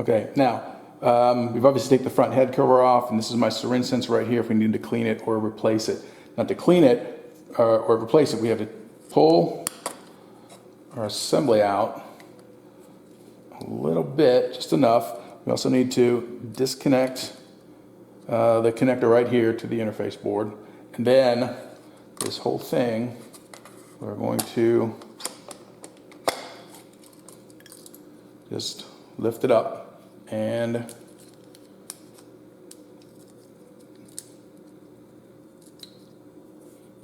Okay, now, we've obviously taken the front head cover off, and this is my syringe sensor right here if we need to clean it or replace it. Now to clean it or replace it, we have to pull our assembly out a little bit, just enough. We also need to disconnect the connector right here to the interface board. And then this whole thing, we're going to just lift it up and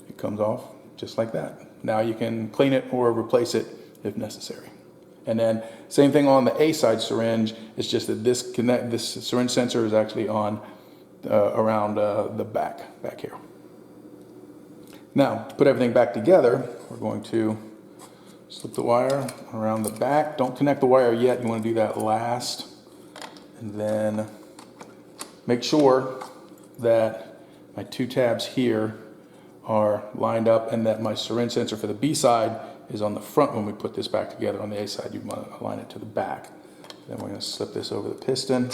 it comes off just like that. Now you can clean it or replace it if necessary. And then same thing on the A side syringe. It's just that this syringe sensor is actually on around the back here. Now to put everything back together, we're going to slip the wire around the back. Don't connect the wire yet. You want to do that last. And then make sure that my two tabs here are lined up and that my syringe sensor for the B side is on the front when we put this back together. On the A side, you want to align it to the back. Then we're going to slip this over the piston.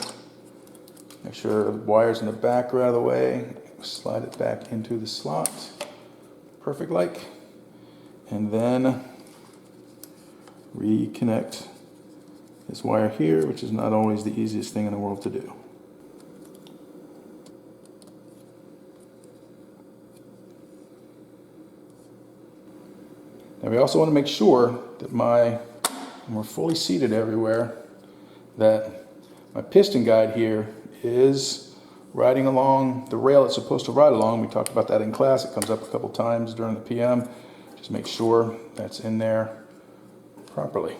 Make sure the wires in the back are out of the way. Slide it back into the slot. Perfect like. And then reconnect this wire here, which is not always the easiest thing in the world to do. Now we also want to make sure that when we're fully seated everywhere, that my piston guide here is riding along the rail it's supposed to ride along. We talked about that in class. It comes up a couple times during the PM. Just make sure that's in there properly.